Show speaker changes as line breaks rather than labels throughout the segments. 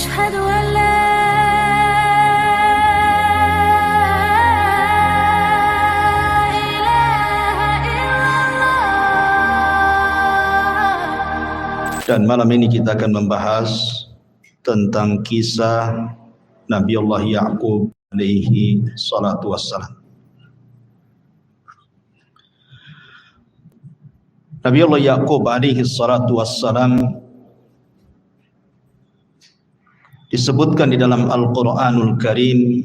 أشهد أن لا
Dan malam ini kita akan membahas tentang kisah Nabi Allah Ya'qub alaihi salatu wassalam. Nabi Allah Ya'qub alaihi salatu wassalam disebutkan di dalam Al-Quranul Karim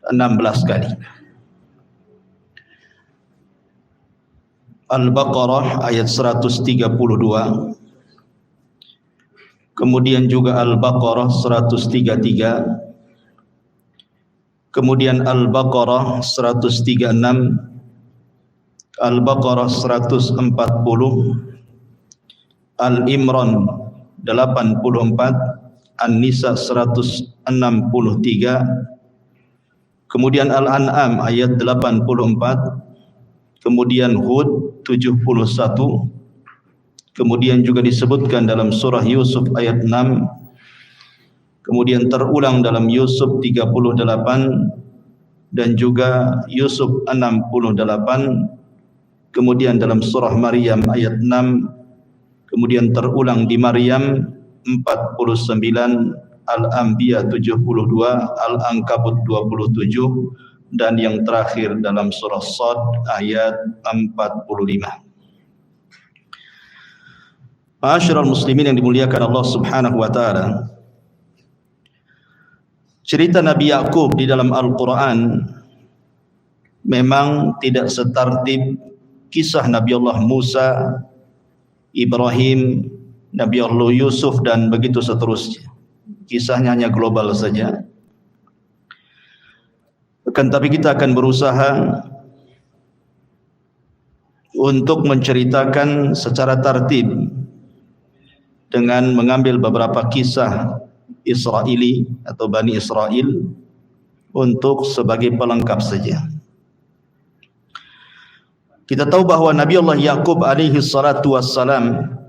16 kali. Al-Baqarah ayat 132, kemudian juga Al-Baqarah 133, kemudian Al-Baqarah 136, Al-Baqarah 140, Al-Imran 84, An-Nisa 163, kemudian Al-An'am ayat 84, kemudian Hud 71, kemudian juga disebutkan dalam surah Yusuf ayat 6, kemudian terulang dalam Yusuf 38 dan juga Yusuf 68, kemudian dalam surah Maryam ayat 6, kemudian terulang di Maryam 49, Al-Anbiya 72, Al-Ankabut 27, dan yang terakhir dalam surah Shad ayat 45. Ma'asyiral muslimin yang dimuliakan Allah Subhanahu wa taala. Cerita Nabi Ya'qub di dalam Al-Qur'an memang tidak setertib kisah Nabi Allah Musa, Ibrahim, Nabi Allah Yusuf dan begitu seterusnya. Kisahnya hanya global saja. Tapi kita akan berusaha untuk menceritakan secara tertib dengan mengambil beberapa kisah Israeli atau Bani Israel untuk sebagai pelengkap saja. Kita tahu bahawa Nabi Allah Ya'qub alaihi salatu wassalam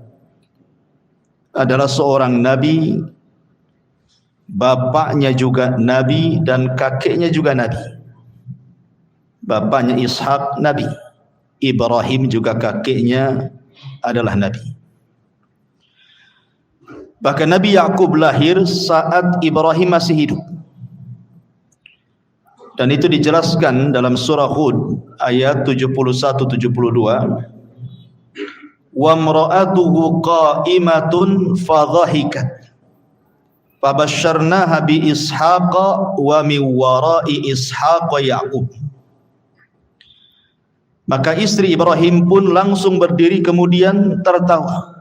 adalah seorang nabi, bapaknya juga nabi dan kakeknya juga nabi. Bapaknya Ishak nabi, Ibrahim juga kakeknya adalah nabi. Bahkan Nabi Ya'qub lahir saat Ibrahim masih hidup. Dan itu dijelaskan dalam surah Hud ayat 71-72. Wa imra'atuhu qa'imatun fadhahikat fabasyarnaha bi Ishaqa wa min wara'i Ishaqa Ya'qub. Maka istri Ibrahim pun langsung berdiri kemudian tertawa.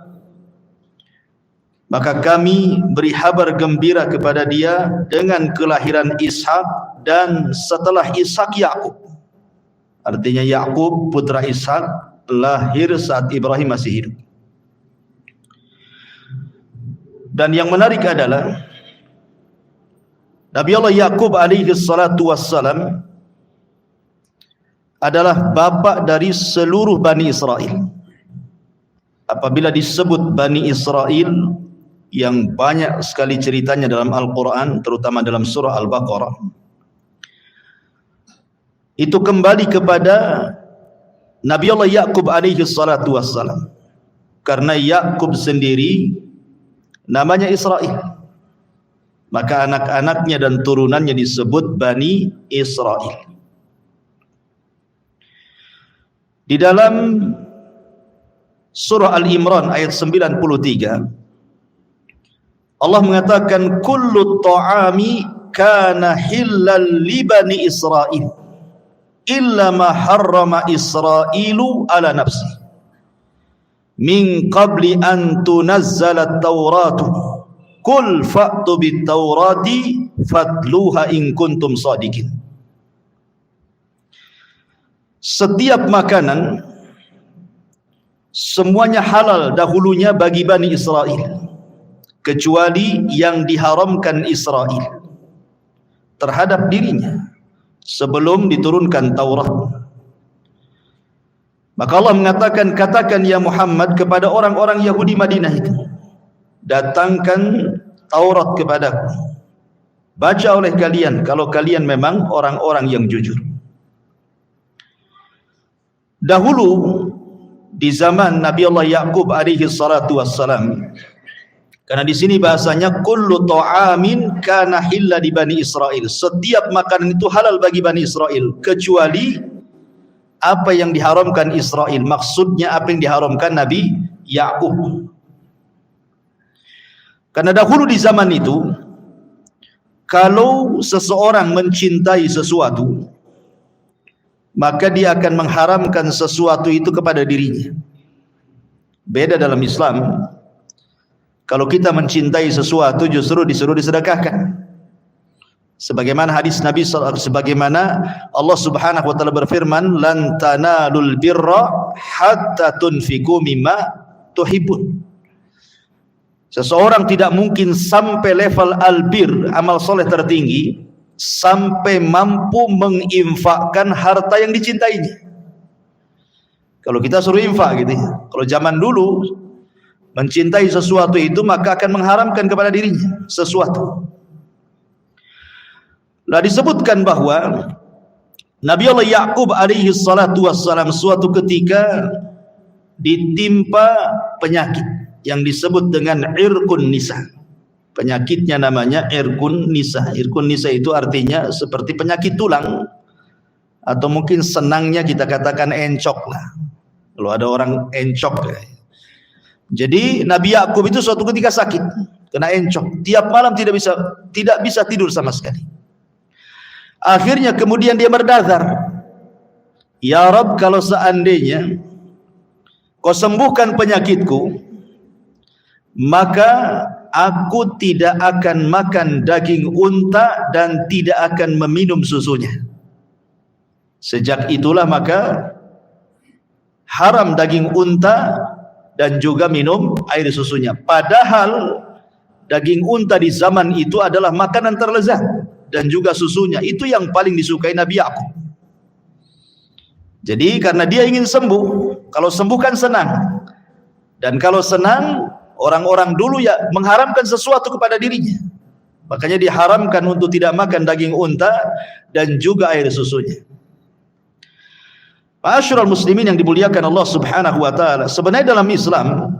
Maka kami beri kabar gembira kepada dia dengan kelahiran Ishak dan setelah Ishak Ya'qub. Artinya Ya'qub putra Ishak lahir saat Ibrahim masih hidup. Dan yang menarik adalah Nabi Allah Ya'qub alaihi salatu wassalam adalah bapa dari seluruh Bani Israel. Apabila disebut Bani Israel yang banyak sekali ceritanya dalam Al-Quran, terutama dalam surah Al-Baqarah, itu kembali kepada Nabi Allah Ya'qub alaihi salatu wassalam. Karena Ya'qub sendiri namanya Israel, maka anak-anaknya dan turunannya disebut Bani Israel. Di dalam surah Al-Imran ayat 93, Allah mengatakan kullu ta'ami kana hillal li bani Israil illa ma harrama Israilu ala nafsi min qabli an tunazzala at-tauratu qul fa'tu bit-taurati fatluha in kuntum shadiqin. Setiap makanan semuanya halal dahulunya bagi Bani Israel, kecuali yang diharamkan Israel terhadap dirinya sebelum diturunkan Taurat. Maka Allah mengatakan, katakan ya Muhammad kepada orang-orang Yahudi Madinah itu, datangkan Taurat kepadaku. Baca oleh kalian kalau kalian memang orang-orang yang jujur. Dahulu di zaman Nabi Allah Yaqub alaihi salatu wassalam, karena di sini bahasanya kullu ta'amin kana hilla di Bani Israel. Setiap makanan itu halal bagi Bani Israel kecuali apa yang diharamkan Israel. Maksudnya apa yang diharamkan Nabi Yaqub. Karena dahulu di zaman itu, kalau seseorang mencintai sesuatu, maka dia akan mengharamkan sesuatu itu kepada dirinya. Beda dalam Islam. Kalau kita mencintai sesuatu justru disuruh disedekahkan. Sebagaimana hadis Nabi sebagaimana Allah Subhanahu wa taala berfirman, "Lan tanalul birra hatta tunfiqu mimma tuhibbun." Seseorang tidak mungkin sampai level albir, amal soleh tertinggi, sampai mampu menginfakkan harta yang dicintainya. Kalau kita suruh infak gitu ya. Kalau zaman dulu mencintai sesuatu itu maka akan mengharamkan kepada dirinya sesuatu. Lah disebutkan bahwa Nabi Allah Yaqub alaihi salatu wassalam suatu ketika ditimpa penyakit yang disebut dengan irqun nisa. Penyakitnya namanya irqun nisa. Irqun nisa itu artinya seperti penyakit tulang, atau mungkin senangnya kita katakan encok lah. Kalau ada orang encok ya. Jadi Nabi Yaqub itu suatu ketika sakit, kena encok. Tiap malam tidak bisa tidur sama sekali. Akhirnya kemudian dia berdazar, "Ya Rabb, kalau seandainya kau sembuhkan penyakitku, maka aku tidak akan makan daging unta dan tidak akan meminum susunya." Sejak itulah maka haram daging unta dan juga minum air susunya. Padahal daging unta di zaman itu adalah makanan terlezat, dan juga susunya itu yang paling disukai Nabi Yaqub. Jadi karena dia ingin sembuh, kalau sembuh kan senang. Dan kalau senang, orang-orang dulu ya mengharamkan sesuatu kepada dirinya. Makanya diharamkan untuk tidak makan daging unta dan juga air susunya. Ma'asyiral muslimin yang dimuliakan Allah Subhanahu wa taala, sebenarnya dalam Islam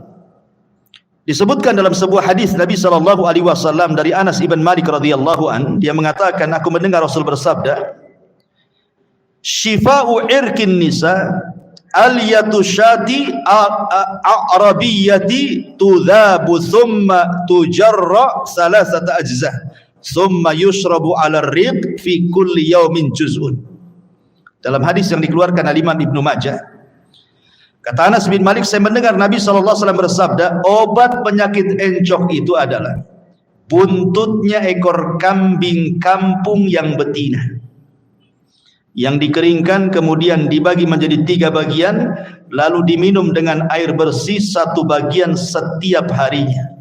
disebutkan dalam sebuah hadis Nabi sallallahu alaihi wasallam dari Anas ibn Malik radhiyallahu an, dia mengatakan, aku mendengar Rasul bersabda, "Shifa'u irqin nisa al-yatu syati a'rabiyyati tudhabu thumma tujarra salasata ajza thumma yushrabu 'ala ar-riq fi kulli yawmin juz'un." Dalam hadis yang dikeluarkan oleh Imam Ibnu Majah, kata Anas bin Malik, saya mendengar Nabi SAW bersabda, obat penyakit encok itu adalah buntutnya ekor kambing kampung yang betina, yang dikeringkan kemudian dibagi menjadi 3 bagian, lalu diminum dengan air bersih 1 bagian setiap harinya.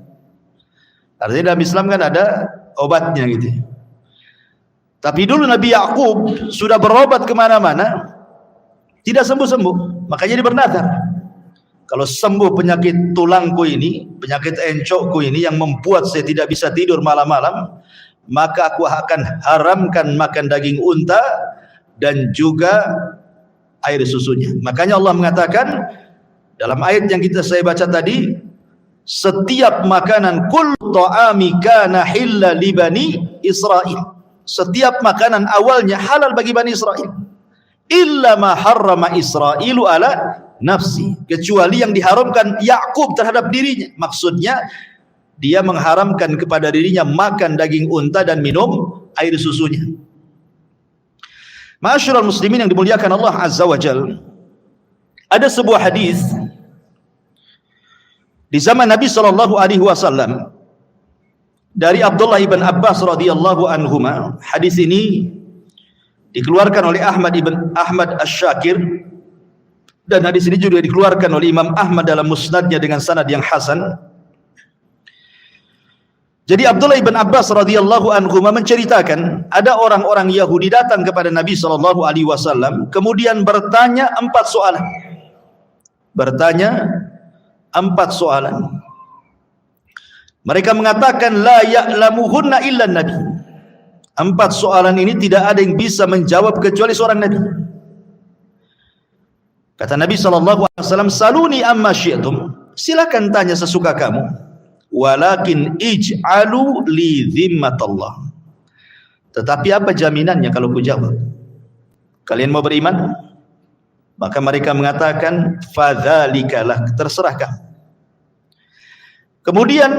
Artinya dalam Islam kan ada obatnya gitu. Tapi dulu Nabi Yaqub sudah berobat kemana-mana, tidak sembuh-sembuh. Makanya dia bernazar, kalau sembuh penyakit tulangku ini, penyakit encokku ini yang membuat saya tidak bisa tidur malam-malam, maka aku akan haramkan makan daging unta dan juga air susunya. Makanya Allah mengatakan dalam ayat yang saya baca tadi, setiap makanan kullu ta'ami kana hilla li bani Israil. Setiap makanan awalnya halal bagi Bani Israel. Illa ma harrama Israilu ala nafsi, kecuali yang diharamkan Yaqub terhadap dirinya. Maksudnya dia mengharamkan kepada dirinya makan daging unta dan minum air susunya. Ma'asyiral muslimin yang dimuliakan Allah Azza wa Jalla, ada sebuah hadis di zaman Nabi sallallahu alaihi wasallam dari Abdullah ibn Abbas radhiyallahu anhuma. Hadis ini dikeluarkan oleh Ahmad ibn Ahmad Asy-Syakir, dan hadis ini juga dikeluarkan oleh Imam Ahmad dalam musnadnya dengan sanad yang hasan. Jadi Abdullah ibn Abbas radhiyallahu anhuma menceritakan, ada orang-orang Yahudi datang kepada Nabi sallallahu alaihi wasallam, kemudian bertanya 4 soalan. Mereka mengatakan la ya'lamuhunna illa nabi. 4 soalan ini tidak ada yang bisa menjawab kecuali seorang nabi. Kata Nabi SAW, saluni amma syi'tum, silakan tanya sesuka kamu, walakin ij'alu li dhimmatallah, tetapi apa jaminannya kalau ku jawab? Kalian mau beriman? Maka mereka mengatakan fadzalikalah, terserah kamu. Kemudian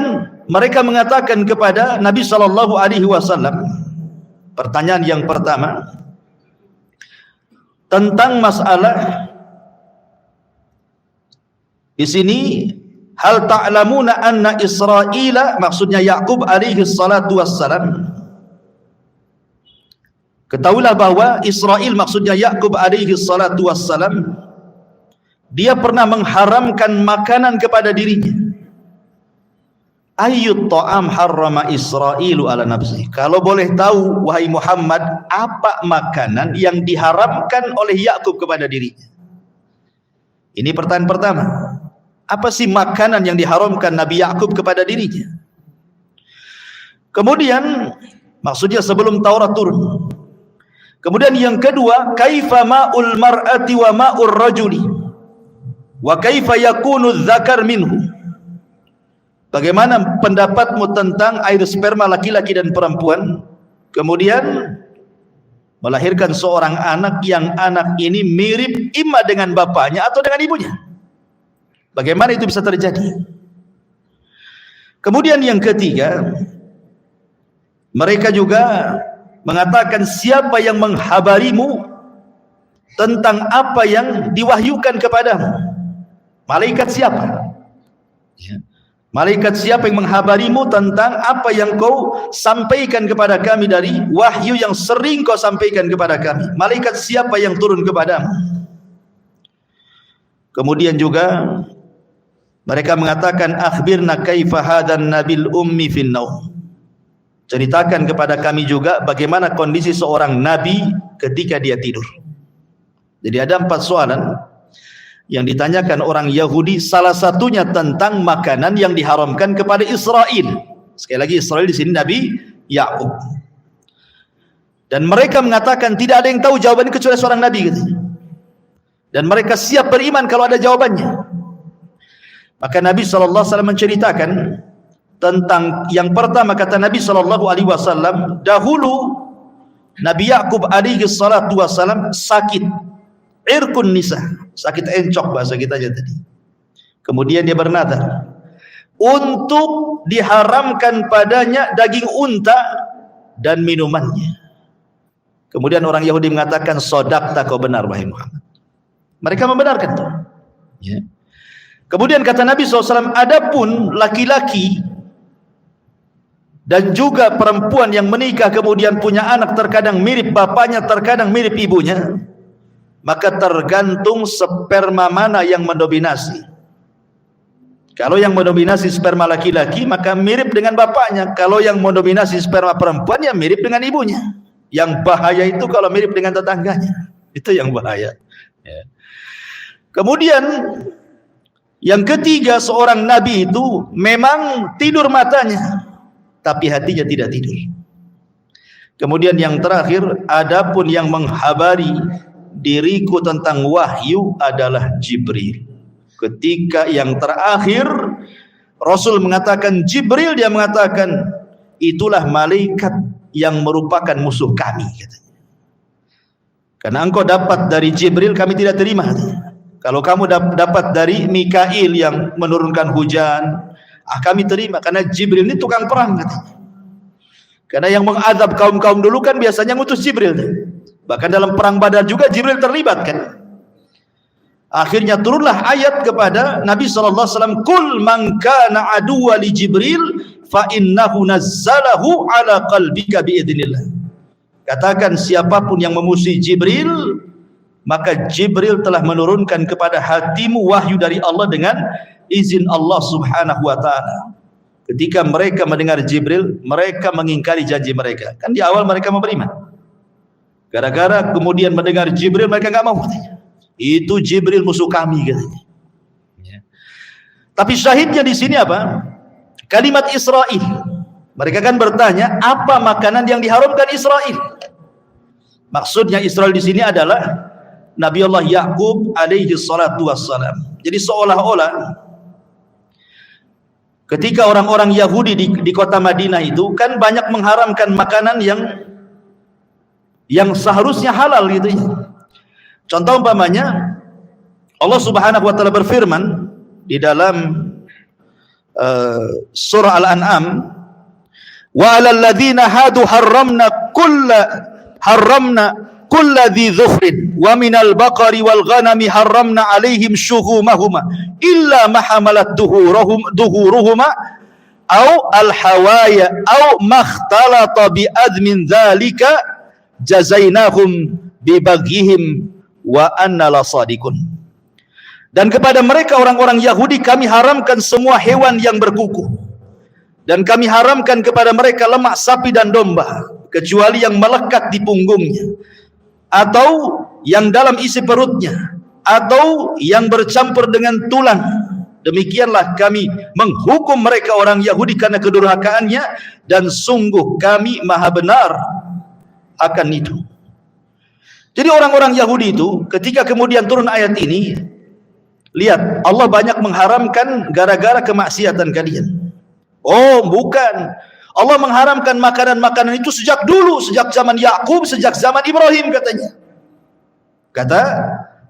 mereka mengatakan kepada Nabi SAW, pertanyaan yang pertama tentang masalah di sini, hal ta'lamuna anna Israila, maksudnya Yaqub alaihi salatu wassalam, ketahuilah bahwa Israel maksudnya Yaqub alaihi salatu wassalam, dia pernah mengharamkan makanan kepada dirinya. Ayyut ta'am harrama Israilu ala nafsi, kalau boleh tahu wahai Muhammad, apa makanan yang diharamkan oleh Yaqub kepada dirinya? Ini pertanyaan pertama. Apa sih makanan yang diharamkan Nabi Yaqub kepada dirinya? Kemudian maksudnya sebelum Taurat turun. Kemudian yang kedua, kaifa ma'ul mar'ati wa ma'ur rajuli wa kaifa yakunu dzakar minhu. Bagaimana pendapatmu tentang air sperma laki-laki dan perempuan? Kemudian melahirkan seorang anak yang anak ini mirip imma dengan bapaknya atau dengan ibunya. Bagaimana itu bisa terjadi? Kemudian yang ketiga, mereka juga mengatakan, siapa yang menghabarimu tentang apa yang diwahyukan kepadamu? Malaikat siapa? Malaikat siapa yang menghabarimu tentang apa yang kau sampaikan kepada kami dari wahyu yang sering kau sampaikan kepada kami? Malaikat siapa yang turun kepadamu? Kemudian juga mereka mengatakan, akhbirna kaifa hadan nabil ummi fin naum. Ceritakan kepada kami juga bagaimana kondisi seorang nabi ketika dia tidur. Jadi ada 4 soalan yang ditanyakan orang Yahudi, salah satunya tentang makanan yang diharamkan kepada Israel. Sekali lagi, Israel di sini Nabi Yaqub. Dan mereka mengatakan tidak ada yang tahu jawabannya kecuali seorang nabi gitu. Dan mereka siap beriman kalau ada jawabannya. Maka Nabi SAW menceritakan tentang yang pertama, kata Nabi SAW, dahulu Nabi Yaqub alaihi salatu wassalam sakit irkun nisa, sakit encok bahasa kita aja tadi. Kemudian dia bernadar untuk diharamkan padanya daging unta dan minumannya. Kemudian orang Yahudi mengatakan, sodaqta, kau benar wahai Muhammad. Mereka membenarkan itu. Ya. Kemudian kata Nabi SAW, adapun laki-laki dan juga perempuan yang menikah kemudian punya anak, terkadang mirip bapaknya, terkadang mirip ibunya, maka tergantung sperma mana yang mendominasi. Kalau yang mendominasi sperma laki-laki, maka mirip dengan bapaknya. Kalau yang mendominasi sperma perempuan, ya mirip dengan ibunya. Yang bahaya itu kalau mirip dengan tetangganya. Itu yang bahaya. Ya. Kemudian yang ketiga, seorang nabi itu memang tidur matanya, tapi hatinya tidak tidur. Kemudian yang terakhir, adapun yang menghabari diriku tentang wahyu adalah Jibril. Ketika yang terakhir Rasul mengatakan Jibril, dia mengatakan itulah malaikat yang merupakan musuh kami, katanya. Karena engkau dapat dari Jibril, kami tidak terima. Kalau kamu dapat dari Mikail yang menurunkan hujan, kami terima, karena Jibril ini tukang perang, katanya. Karena yang mengadab kaum-kaum dulu kan biasanya ngutus Jibril. Bahkan dalam perang Badar juga Jibril terlibat kan. Akhirnya turunlah ayat kepada Nabi SAW, Kul man kana aduwa li Jibril fa innahu nazzalahu ala qalbika biidznillah. Katakan, siapapun yang memusuhi Jibril, maka Jibril telah menurunkan kepada hatimu wahyu dari Allah dengan izin Allah Subhanahu wa ta'ala. Ketika mereka mendengar Jibril, mereka mengingkari janji mereka. Kan di awal mereka mau beriman. Gara-gara kemudian mendengar Jibril, mereka enggak mau. Itu Jibril musuh kami, katanya. Ya. Tapi syahidnya di sini apa? kalimat Israel. Mereka kan bertanya, apa makanan yang diharamkan Israel? Maksudnya Israel di sini adalah Nabi Allah Yaqub alaihi salatu wassalam. Jadi seolah-olah ketika orang-orang Yahudi di kota Madinah itu kan banyak mengharamkan makanan yang seharusnya halal gitu ya. Contoh umpamanya Allah Subhanahu wa taala berfirman di dalam surah Al-An'am, wa 'alal ladzina hadu harramna kulla dhi dhufrin wa minal baqari wal ghanami harramna 'alaihim shuhumahuma illa ma hamalat duhuruhuma aw al hawaya aw makhtalata bi admin dzalika jazainahum bi baghihim wa anna lasadiqun. Dan kepada mereka orang-orang Yahudi kami haramkan semua hewan yang berkuku, dan kami haramkan kepada mereka lemak sapi dan domba kecuali yang melekat di punggungnya, atau yang dalam isi perutnya, atau yang bercampur dengan tulang. Demikianlah kami menghukum mereka orang Yahudi karena kedurhakaannya, dan sungguh kami maha benar akan itu. Jadi orang-orang Yahudi itu ketika kemudian turun ayat ini, lihat Allah banyak mengharamkan gara-gara kemaksiatan kalian. Oh bukan, Allah mengharamkan makanan-makanan itu sejak dulu, sejak zaman Yakub, sejak zaman Ibrahim katanya. Kata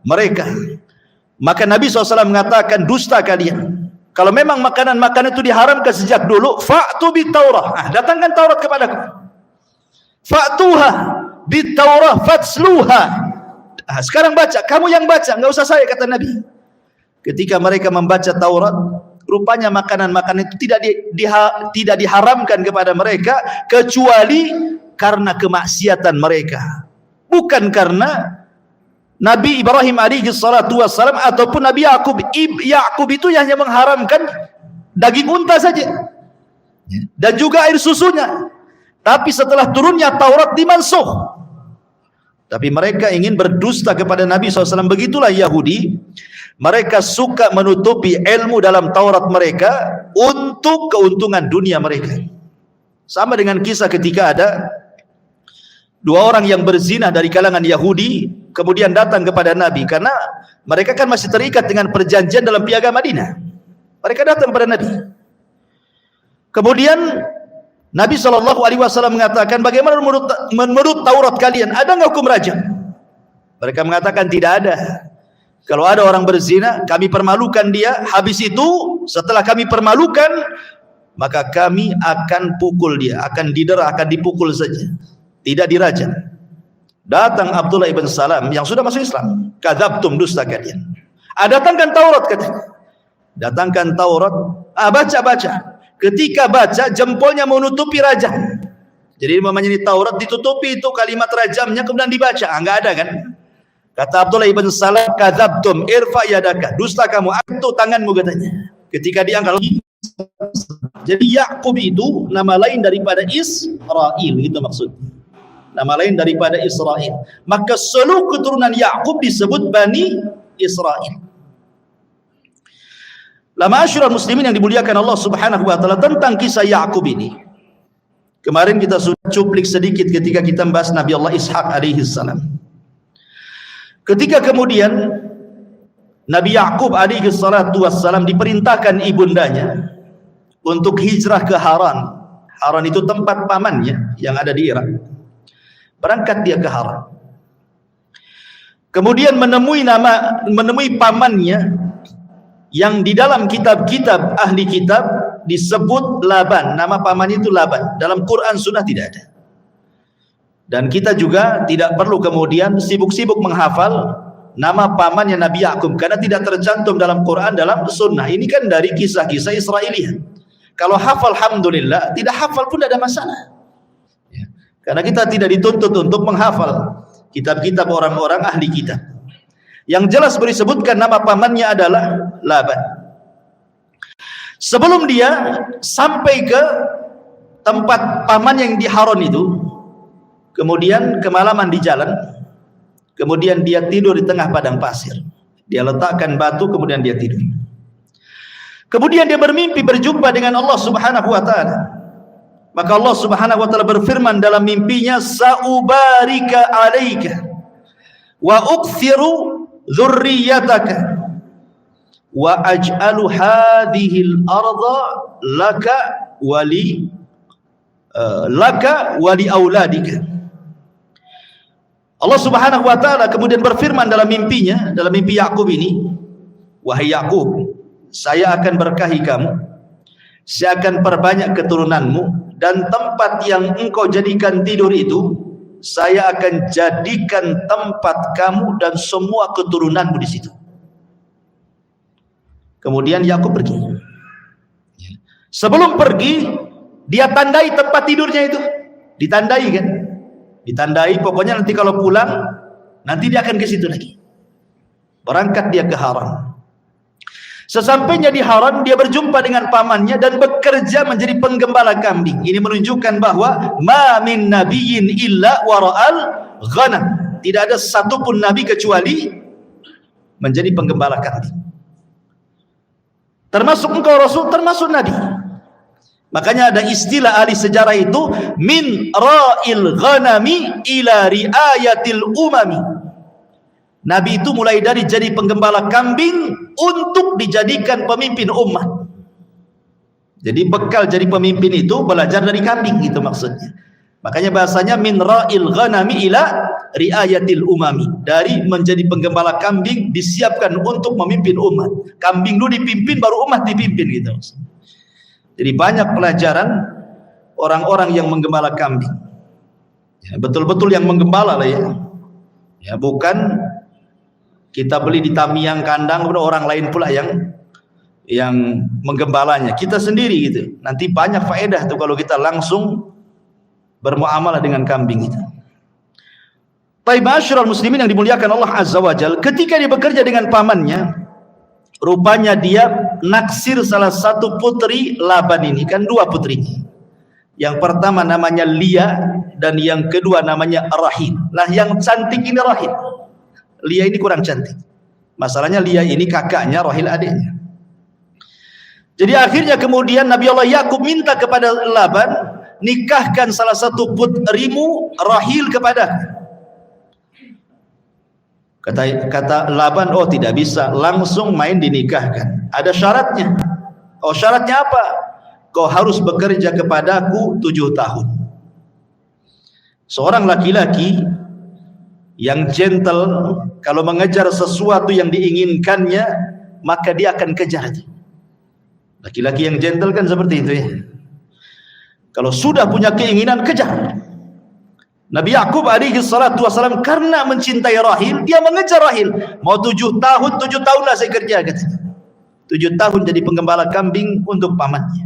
mereka. Maka Nabi SAW mengatakan, dusta kalian. Kalau memang makanan-makanan itu diharamkan sejak dulu, fa'tu bit-Taurah. Datangkan Taurat kepadaku. Fa'tuha bit-Taurah fatsluha. Sekarang baca, kamu yang baca, enggak usah saya, kata Nabi. Ketika mereka membaca Taurat, rupanya makanan-makanan itu tidak diharamkan kepada mereka kecuali karena kemaksiatan mereka, bukan karena Nabi Ibrahim alaihi salatu wassalam ataupun Nabi Yakub. Yakub itu hanya mengharamkan daging unta saja dan juga air susunya, tapi setelah turunnya Taurat dimansuh. Tapi mereka ingin berdusta kepada Nabi SAW. Begitulah Yahudi. Mereka suka menutupi ilmu dalam Taurat mereka untuk keuntungan dunia mereka. Sama dengan kisah ketika ada dua orang yang berzina dari kalangan Yahudi kemudian datang kepada Nabi, karena mereka kan masih terikat dengan perjanjian dalam piagam Madinah. Mereka datang kepada Nabi. Kemudian Nabi SAW mengatakan, bagaimana menurut Taurat kalian, ada nggak hukum rajam? Mereka mengatakan tidak ada. Kalau ada orang berzina, kami permalukan dia. Habis itu, setelah kami permalukan, maka kami akan pukul dia, akan didera, akan dipukul saja, tidak dirajam. Datang Abdullah ibn Salam yang sudah masuk Islam. Kadzabtum, dusta kalian. Datangkan Taurat katanya. Datangkan Taurat. Baca. Ketika baca, jempolnya menutupi rajam. Jadi namanya ini Taurat ditutupi itu kalimat rajamnya, kemudian dibaca. Enggak ada kan? Kata Abdullah ibn Salam, kadzabtum, irfa yadaka, dusta kamu, angkat tanganmu katanya. Ketika diangkat, jadi Yakub itu nama lain daripada Israel, itu maksudnya. Nama lain daripada Israel. Maka seluruh keturunan Yakub disebut Bani Israel. Ma'asyiral muslimin yang dimuliakan Allah Subhanahu wa taala, tentang kisah Yakub ini. Kemarin kita sudah cuplik sedikit ketika kita membahas Nabi Allah Ishak alaihi salam. Ketika kemudian Nabi Yakub alaihi salatu wassalam diperintahkan ibundanya untuk hijrah ke Haran. Haran itu tempat pamannya yang ada di Irak. Berangkat dia ke Haran. Kemudian menemui pamannya yang di dalam kitab-kitab ahli kitab disebut Laban. Nama pamannya itu Laban. Dalam Quran sunnah tidak ada. Dan kita juga tidak perlu kemudian sibuk-sibuk menghafal nama pamannya Nabi Yakub, karena tidak tercantum dalam Quran, dalam sunnah. Ini kan dari kisah-kisah Israiliyah. Kalau hafal, alhamdulillah. Tidak hafal pun tidak ada masalah. Ya. Karena kita tidak dituntut untuk menghafal kitab-kitab orang-orang ahli kitab. Yang jelas disebutkan nama pamannya adalah Laban. Sebelum dia sampai ke tempat paman yang di Haran itu, kemudian kemalaman di jalan, kemudian dia tidur di tengah padang pasir. Dia letakkan batu, kemudian dia tidur. Kemudian dia bermimpi berjumpa dengan Allah Subhanahu wa taala. Maka Allah Subhanahu wa taala berfirman dalam mimpinya, "Sa'ubarika 'alaika wa ukthiru dzurriyyataka wa aj'alu hadhil arda laka wa li auladika." Allah Subhanahu wa taala kemudian berfirman dalam mimpinya, dalam mimpi Yakub ini, "Wahai Yakub, saya akan berkahi kamu, saya akan perbanyak keturunanmu, dan tempat yang engkau jadikan tidur itu saya akan jadikan tempat kamu dan semua keturunanmu di situ." Kemudian Yakub pergi. Sebelum pergi, dia tandai tempat tidurnya itu. Ditandai kan? Ditandai, pokoknya nanti kalau pulang, nanti dia akan ke situ lagi. Berangkat dia ke Haran. Sesampainya di Haran, dia berjumpa dengan pamannya dan bekerja menjadi penggembala kambing. Ini menunjukkan bahwa ma min nabiyyin illa wara'al ghanam. Tidak ada satupun nabi kecuali menjadi penggembala kambing. Termasuk engkau Rasul, termasuk nabi. Makanya ada istilah ahli sejarah itu, min ra'il ghanami ila riayatil umami. Nabi itu mulai dari jadi penggembala kambing untuk dijadikan pemimpin umat. Jadi bekal jadi pemimpin itu belajar dari kambing, gitu maksudnya. Makanya bahasanya min ra'il ghanami ila riayatil umami. Dari menjadi penggembala kambing disiapkan untuk memimpin umat. Kambing dulu dipimpin baru umat dipimpin, gitu. Jadi banyak pelajaran orang-orang yang menggembala kambing. Ya, betul-betul yang menggembala lah ya. Ya, bukan kita beli di Tamiang kandang, orang lain pula yang menggembalanya. Kita sendiri gitu. Nanti banyak faedah tuh kalau kita langsung bermuamalah dengan kambing itu. Baik, ma'asyiral muslimin yang dimuliakan Allah Azza wa Jalla, ketika dia bekerja dengan pamannya, rupanya dia naksir salah satu putri Laban ini, kan dua putrinya. Yang pertama namanya Lia dan yang kedua namanya Rahil. Lah yang cantik ini Rahil. Lia ini kurang cantik. Masalahnya Lia ini kakaknya, Rahil adiknya. Jadi akhirnya kemudian Nabi Allah Yakub minta kepada Laban, nikahkan salah satu putrimu Rahil kepada. Kata Laban, oh tidak bisa, langsung main dinikahkan. Ada syaratnya. Oh, syaratnya apa? Kau harus bekerja kepadaku 7 tahun. Seorang laki-laki yang gentle, kalau mengejar sesuatu yang diinginkannya, maka dia akan kejar. Laki-laki yang gentle kan seperti itu ya. Kalau sudah punya keinginan, kejar. Nabi Yakub alaihi salatu wasalam karena mencintai Rahil, dia mengejar Rahil. Mau 7 tahun lah saya kerja, katanya. 7 tahun jadi penggembala kambing untuk pamannya.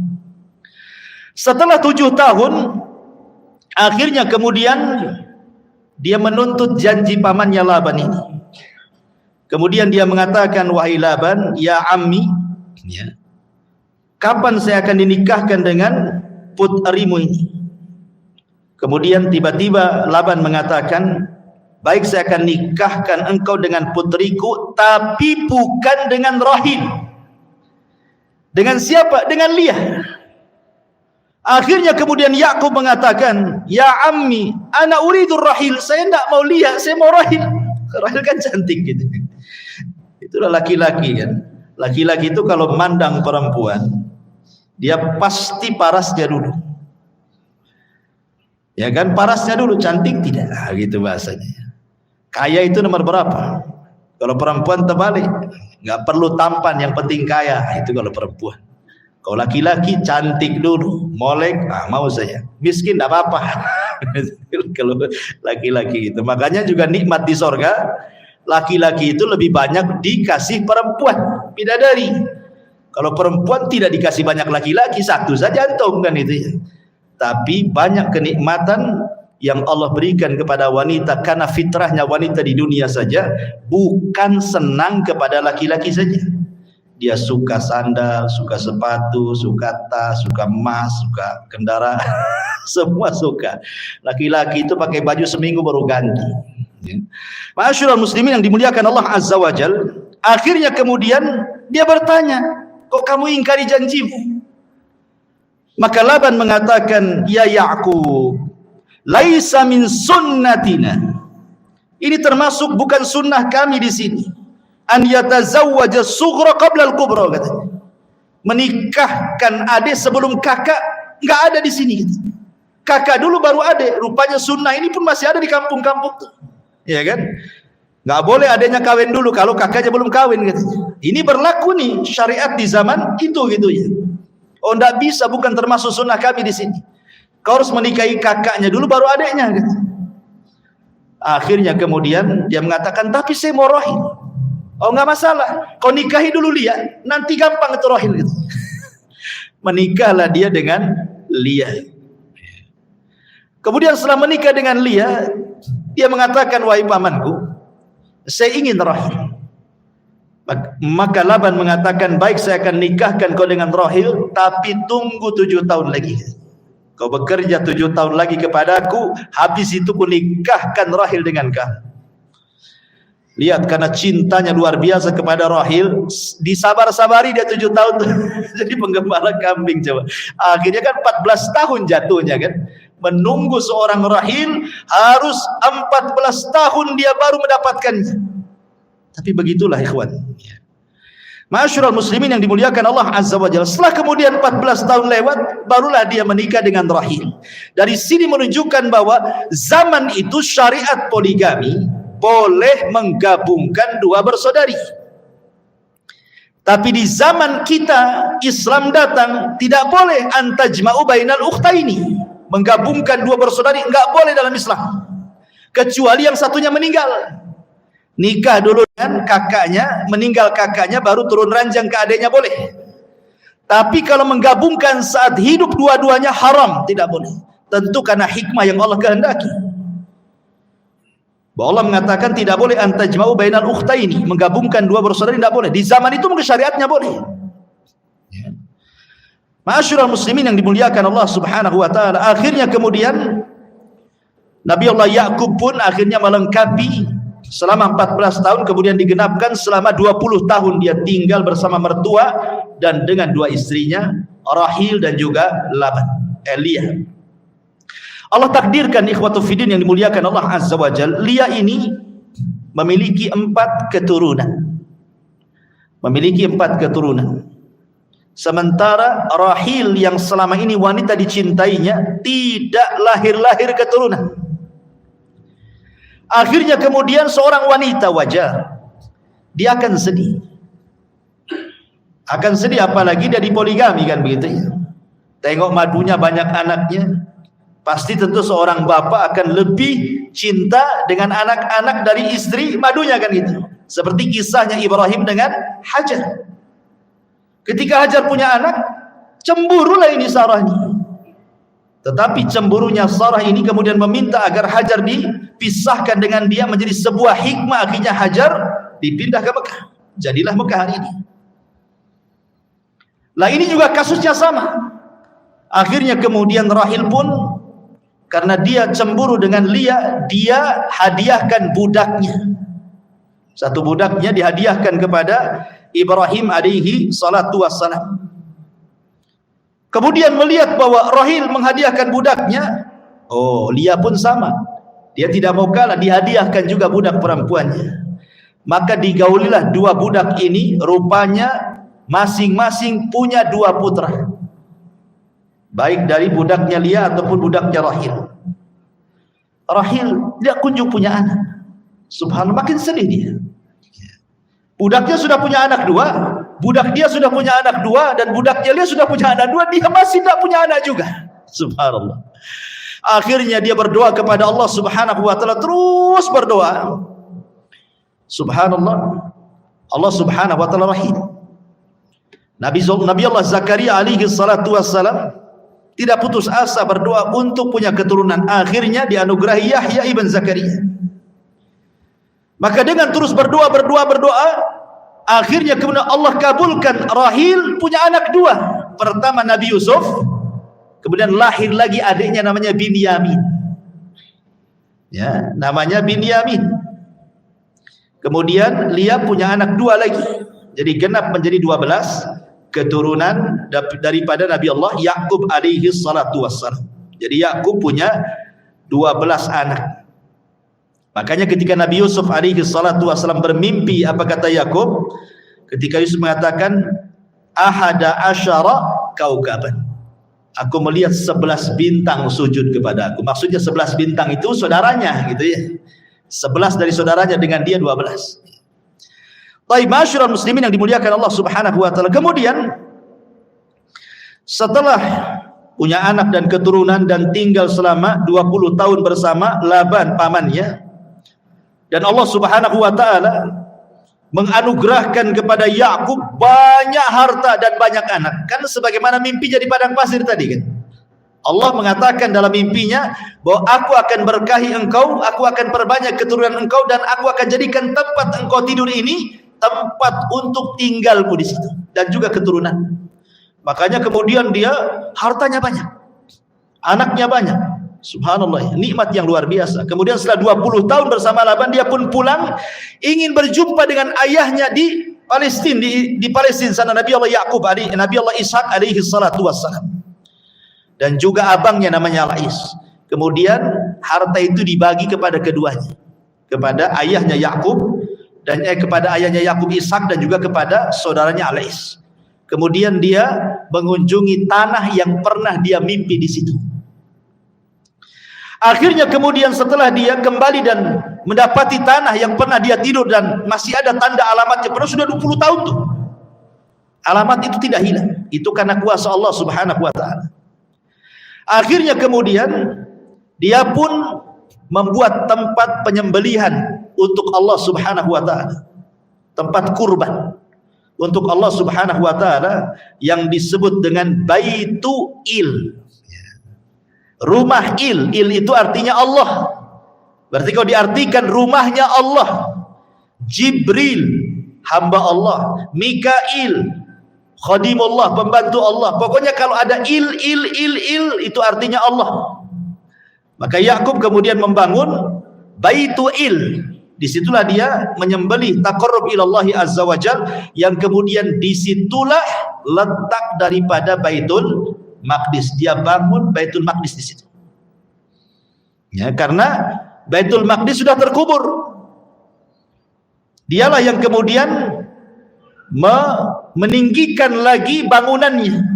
Setelah 7 tahun, akhirnya kemudian dia menuntut janji pamannya Laban ini. Kemudian dia mengatakan, wahai Laban, ya ammi, ya, kapan saya akan dinikahkan dengan putrimu ini? Kemudian tiba-tiba Laban mengatakan, baik, saya akan nikahkan engkau dengan putriku, tapi bukan dengan Rahil. Dengan siapa? Dengan Lia. Akhirnya kemudian Yakub mengatakan, ya ammi, ana uridur Rahil, saya tidak mau Lia, saya mau Rahil. Rahil kan cantik gitu. Itulah laki-laki kan. Laki-laki itu kalau mandang perempuan, dia pasti parasnya dulu. Ya kan, parasnya dulu, cantik tidak, nah, gitu bahasanya. Kaya itu nomor berapa? Kalau perempuan terbalik, nggak perlu tampan, yang penting kaya. Itu kalau perempuan. Kalau laki-laki cantik dulu, molek, mau saya. Miskin tidak apa-apa. Kalau laki-laki itu, makanya juga nikmat di sorga, laki-laki itu lebih banyak dikasih perempuan, bidadari. Kalau perempuan tidak dikasih banyak laki-laki, satu saja antum kan itu ya. Tapi banyak kenikmatan yang Allah berikan kepada wanita, karena fitrahnya wanita di dunia saja bukan senang kepada laki-laki saja. Dia suka sandal, suka sepatu, suka tas, suka emas, suka kendaraan, semua suka. Laki-laki itu pakai baju seminggu baru ganti. Ma'asyiral muslimin yang dimuliakan Allah Azza wa Jalla, akhirnya kemudian dia bertanya, Kok kamu ingkari janjimu? Maka Laban mengatakan, ya Ya'qub, laisa min sunnatina. Ini termasuk bukan sunnah kami di sini. An yatazawwaja sughra qabla al-kubra, katanya. Menikahkan adik sebelum kakak enggak ada di sini, gitu. Kakak dulu baru adik. Rupanya sunnah ini pun masih ada di kampung-kampung tuh. Ya kan? Enggak boleh adiknya kawin dulu kalau kakaknya belum kawin, katanya. Ini berlaku nih syariat di zaman itu, gitu ya. Oh, enggak bisa, bukan termasuk sunnah kami di sini. Kau harus menikahi kakaknya dulu baru adiknya, gitu. Akhirnya kemudian dia mengatakan, tapi saya mau rohil. Oh, enggak masalah, kau nikahi dulu Lia, nanti gampang itu rohil, gitu. Menikahlah dia dengan Lia. Kemudian setelah menikah dengan Lia, dia mengatakan, wahai pamanku, saya ingin rohil. Maka Laban mengatakan, baik, saya akan nikahkan kau dengan rohil, tapi tunggu 7 tahun lagi. Kau bekerja 7 tahun lagi kepadaku, habis itu ku nikahkan rohil dengan kamu. Lihat, karena cintanya luar biasa kepada rohil, disabar-sabari dia 7 tahun jadi penggembala kambing. Coba, akhirnya kan 14 tahun jatuhnya kan. Menunggu seorang rohil harus 14 tahun dia baru mendapatkannya. Tapi begitulah ikhwan. Ma'asyiral muslimin yang dimuliakan Allah Azza wa Jalla. Setelah kemudian 14 tahun lewat, barulah dia menikah dengan rahil. Dari sini menunjukkan bahwa zaman itu syariat poligami boleh menggabungkan dua bersaudari. Tapi di zaman kita Islam datang, tidak boleh antajma'u bainal ukhtaini, menggabungkan dua bersaudari, enggak boleh dalam Islam. Kecuali yang satunya meninggal. Nikah dulu dengan kakaknya, meninggal kakaknya, baru turun ranjang ke adiknya boleh. Tapi kalau menggabungkan saat hidup dua-duanya haram, tidak boleh. Tentu karena hikmah yang Allah kehendaki. Allah mengatakan tidak boleh antajma'u bainal ukhtaini, menggabungkan dua bersaudari tidak boleh. Di zaman itu mungkin syariatnya boleh. Ma'asyiral muslimin yang dimuliakan Allah Subhanahu wa taala, akhirnya kemudian Nabi Allah Ya'qub pun akhirnya melengkapi selama 14 tahun, kemudian digenapkan selama 20 tahun dia tinggal bersama mertua dan dengan dua istrinya, Rahil dan juga Laban, Leah. Allah takdirkan ikhwatu fiddin yang dimuliakan Allah Azza wa Jalla, Leah ini memiliki 4 keturunan. Memiliki 4 keturunan. Sementara Rahil yang selama ini wanita dicintainya tidak lahir-lahir keturunan. Akhirnya kemudian seorang wanita wajar, dia akan sedih. Akan sedih apalagi dia dipoligami kan begitu ya. Tengok madunya banyak anaknya. Pasti tentu seorang bapak akan lebih cinta dengan anak-anak dari istri madunya kan gitu. Seperti kisahnya Ibrahim dengan Hajar. Ketika Hajar punya anak, cemburulah ini Sarah ini. Tetapi cemburunya Sarah ini kemudian meminta agar Hajar dipisahkan dengan dia, menjadi sebuah hikmah. Akhirnya Hajar dipindah ke Mekah. Jadilah Mekah hari ini. Lah ini juga kasusnya sama. Akhirnya kemudian Rahil pun karena dia cemburu dengan Leah, dia hadiahkan budaknya. Satu budaknya dihadiahkan kepada Ibrahim alaihi salatu wassalam. Kemudian melihat bahwa Rahil menghadiahkan budaknya, oh Leah pun sama. Dia tidak mau kalah, dihadiahkan juga budak perempuannya. Maka digaulilah dua budak ini, rupanya masing-masing punya 2 putra. Baik dari budaknya Leah ataupun budaknya Rahil. Rahil dia kunjung punya anak. Subhanallah, makin sedih dia. Budaknya sudah punya anak 2, budak dia sudah punya anak 2, dan budaknya Leah sudah punya anak 2, dia masih tidak punya anak juga. Subhanallah. Akhirnya dia berdoa kepada Allah Subhanahu wa taala, terus berdoa. Subhanallah. Allah Subhanahu wa taala rahim. Nabi Allah Zakaria alaihi salatu wassalam tidak putus asa berdoa untuk punya keturunan. Akhirnya dianugerahi Yahya ibn Zakaria. Maka dengan terus berdoa, akhirnya kemudian Allah kabulkan. Rahil punya anak 2. Pertama Nabi Yusuf, kemudian lahir lagi adiknya namanya Binyamin. Ya, namanya Binyamin. Kemudian Leah punya anak 2 lagi. Jadi genap menjadi 12. keturunan daripada Nabi Allah Yakub alaihi salatu wassalam. Jadi Yakub punya 12 anak. Makanya ketika Nabi Yusuf alaihi salatu wassalam bermimpi, apa kata Yakub? Ketika Yusuf mengatakan ahada asyara kaukaban, aku melihat 11 bintang sujud kepada aku. Maksudnya 11 bintang itu saudaranya gitu ya. 11 dari saudaranya, dengan dia 12. Baik, masyarul muslimin yang dimuliakan Allah Subhanahu wa taala. Kemudian setelah punya anak dan keturunan dan tinggal selama 20 tahun bersama Laban pamannya, dan Allah Subhanahu wa taala menganugerahkan kepada Yakub banyak harta dan banyak anak. Kan sebagaimana mimpinya di padang pasir tadi kan. Allah mengatakan dalam mimpinya bahwa aku akan berkahi engkau, aku akan perbanyak keturunan engkau, dan aku akan jadikan tempat engkau tidur ini tempat untuk tinggalmu di situ dan juga keturunan. Makanya kemudian dia hartanya banyak, anaknya banyak. Subhanallah, nikmat yang luar biasa. Kemudian setelah 20 tahun bersama Laban, dia pun pulang ingin berjumpa dengan ayahnya di Palestina, di Palestina sana, Nabi Allah Yakub, Nabi Allah Ishak alaihi salatu wassalam, dan juga abangnya namanya Lais. Kemudian harta itu dibagi kepada keduanya, kepada ayahnya Yakub dan kepada ayahnya Yakub Ishak, dan juga kepada saudaranya Lais. Kemudian dia mengunjungi tanah yang pernah dia mimpi di situ. Akhirnya kemudian setelah dia kembali dan mendapati tanah yang pernah dia tidur dan masih ada tanda alamatnya, padahal sudah 20 tahun tuh. Alamat itu tidak hilang. Itu karena kuasa Allah Subhanahu wa taala. Akhirnya kemudian dia pun membuat tempat penyembelihan untuk Allah Subhanahu wa taala. Tempat kurban untuk Allah Subhanahu wa taala yang disebut dengan Baitu Il. Rumah Il itu artinya Allah. Berarti kalau diartikan rumahnya Allah, Jibril hamba Allah, Mikail khadimullah, pembantu Allah. Pokoknya kalau ada Il itu artinya Allah. Maka Yakub kemudian membangun Baitu Il. Disitulah dia menyembelih taqarrub ilallahi azza wajal, yang kemudian disitulah letak daripada Baitul Maqdis. Dia bangun Baitul Maqdis di situ. Ya, karena Baitul Maqdis sudah terkubur. Dialah yang kemudian meninggikan lagi bangunannya.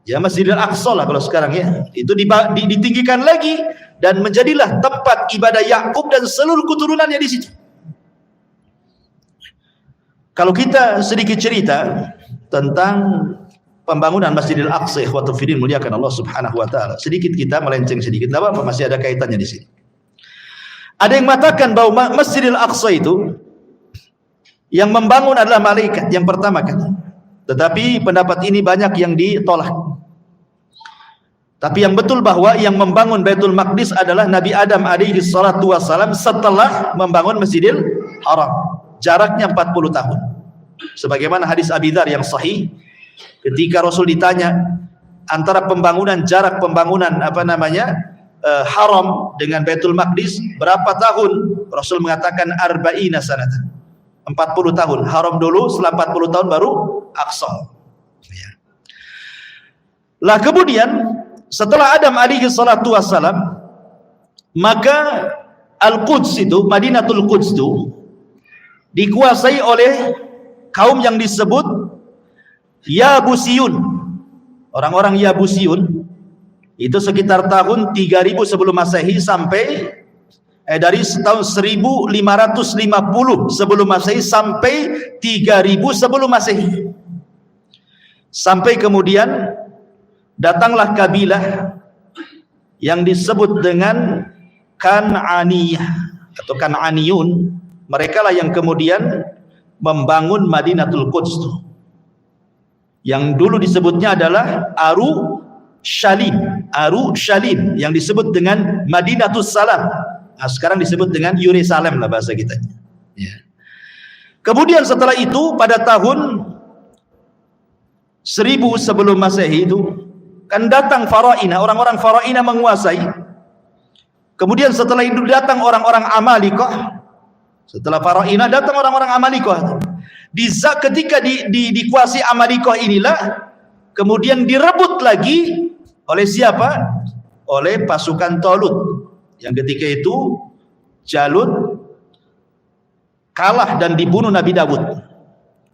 Ya, Masjidil Aqsa lah kalau sekarang ya. Itu ditinggikan lagi dan menjadilah tempat ibadah Yakub dan seluruh keturunannya di situ. Kalau kita sedikit cerita tentang pembangunan Masjidil Aqsa, ikhwatul fillah muliakan Allah Subhanahu wa taala. Sedikit kita melenceng sedikit, enggak apa-apa, masih ada kaitannya di sini. Ada yang mengatakan bahwa Masjidil Aqsa itu yang membangun adalah malaikat yang pertama kali. Tetapi pendapat ini banyak yang ditolak. Tapi yang betul bahwa yang membangun Baitul Maqdis adalah Nabi Adam alaihi salatu wassalam setelah membangun Masjidil Haram. Jaraknya 40 tahun. Sebagaimana hadis Abi Dzar yang sahih, ketika Rasul ditanya antara pembangunan, jarak pembangunan Haram dengan Baitul Maqdis berapa tahun? Rasul mengatakan arba'ina sanatan. 40 tahun. Haram dulu, setelah 40 tahun baru Aqsa. Ya. Lah kemudian setelah Adam alaihi salatu wassalam, maka Al-Quds itu, Madinatul Quds itu dikuasai oleh kaum yang disebut Yabusiyun. Orang-orang Yabusiyun itu sekitar tahun 3000 sebelum Masehi sampai dari tahun 1550 sebelum Masehi sampai 3000 sebelum Masehi. Sampai kemudian datanglah kabilah yang disebut dengan Kan'aniyah atau Kan'aniyun. Mereka lah yang kemudian membangun Madinatul Quds, yang dulu disebutnya adalah Aru Shalim yang disebut dengan Madinatus Salam. Nah, sekarang disebut dengan Yerusalem lah bahasa kita. Ya. Kemudian setelah itu pada tahun 1000 sebelum Masehi itu kan datang Faraina, orang-orang Faraina menguasai. Kemudian setelah itu datang orang-orang Amalikah. Setelah Faraina datang orang-orang Amalikah. Ketika dikuasai Amalikoh inilah kemudian direbut lagi oleh siapa? Oleh pasukan Talut. Yang ketika itu Jalut kalah dan dibunuh Nabi Dawud.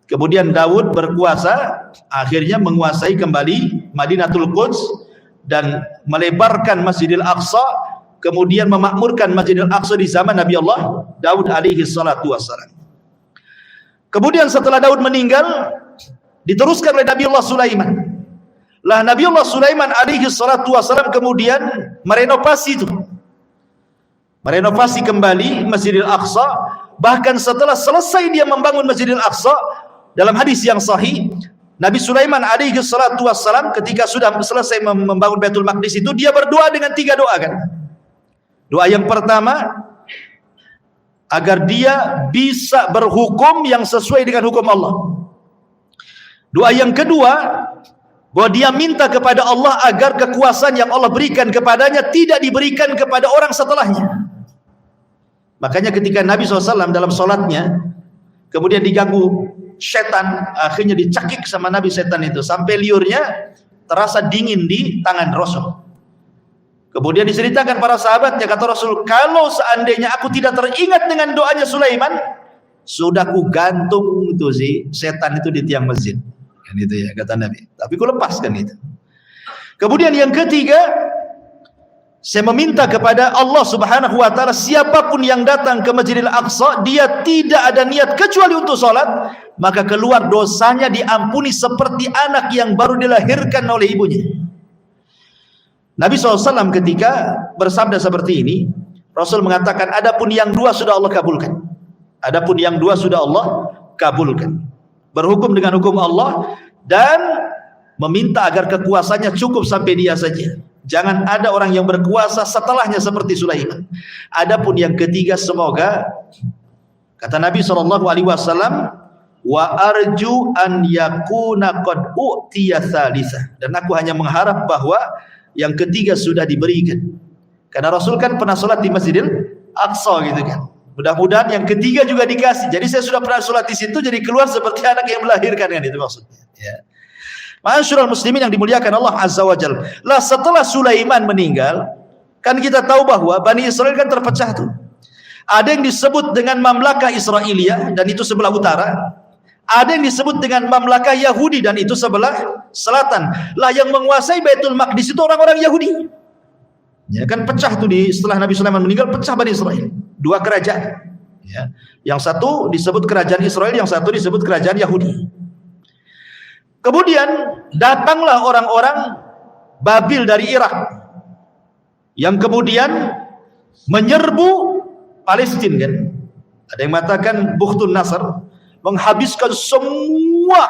Kemudian Dawud berkuasa, akhirnya menguasai kembali Madinatul Quds dan melebarkan Masjidil Aqsa, kemudian memakmurkan Masjidil Aqsa di zaman Nabi Allah Dawud alaihi salatu wassalam. Kemudian setelah Dawud meninggal, diteruskan oleh Nabi Allah Sulaiman. Lah Nabi Allah Sulaiman alaihi salatu wassalam kemudian merenovasi itu. Merenovasi kembali Masjidil Aqsa, bahkan setelah selesai dia membangun Masjidil Aqsa, dalam hadis yang sahih, Nabi Sulaiman alaihi salatu wassalam ketika sudah selesai membangun Baitul Maqdis itu, dia berdoa dengan 3 doa kan. Doa yang pertama, agar dia bisa berhukum yang sesuai dengan hukum Allah. Doa yang kedua, bahwa dia minta kepada Allah agar kekuasaan yang Allah berikan kepadanya tidak diberikan kepada orang setelahnya. Makanya ketika Nabi SAW dalam sholatnya kemudian diganggu setan, akhirnya dicekik sama Nabi setan itu sampai liurnya terasa dingin di tangan Rasul. Kemudian diceritakan para sahabatnya, kata Rasul, kalau seandainya aku tidak teringat dengan doanya Sulaiman, sudah ku gantung itu si setan itu di tiang masjid. Kan itu ya kata Nabi. Tapi ku lepaskan itu. Kemudian yang ketiga, saya meminta kepada Allah Subhanahu wa taala, siapapun yang datang ke Masjidil Aqsa, dia tidak ada niat kecuali untuk sholat, maka keluar dosanya diampuni seperti anak yang baru dilahirkan oleh ibunya. Nabi SAW ketika bersabda seperti ini, Rasul mengatakan, adapun yang 2 sudah Allah kabulkan. Adapun yang 2 sudah Allah kabulkan. Berhukum dengan hukum Allah dan meminta agar kekuasaannya cukup sampai dia saja. Jangan ada orang yang berkuasa setelahnya seperti Sulaiman. Adapun yang ketiga, semoga, kata Nabi SAW, wa arju an yakuna qad u'tiya thalithah, dan aku hanya mengharap bahwa yang ketiga sudah diberikan. Karena Rasul kan pernah sholat di Masjidil Aqsa gitu kan. Mudah-mudahan yang ketiga juga dikasih. Jadi saya sudah pernah sholat di situ, jadi keluar seperti anak yang melahirkan kan, itu maksudnya. Ya. Ma'asyiral muslimin yang dimuliakan Allah Azza wa Jalla. Lah setelah Sulaiman meninggal, kan kita tahu bahwa Bani Israel kan terpecah tuh. Ada yang disebut dengan Mamlakah Israiliyah dan itu sebelah utara. Ada yang disebut dengan Mamlakah Yahudi dan itu sebelah selatan. Lah yang menguasai Baitul Maqdis itu orang-orang Yahudi. Ya kan pecah tuh setelah Nabi Sulaiman meninggal, pecah Bani Israel. 2 kerajaan. Ya. Yang satu disebut kerajaan Israel, yang satu disebut kerajaan Yahudi. Kemudian datanglah orang-orang Babil dari Irak yang kemudian menyerbu Palestina kan. Ada yang mengatakan Bukhtun Nasr, menghabiskan semua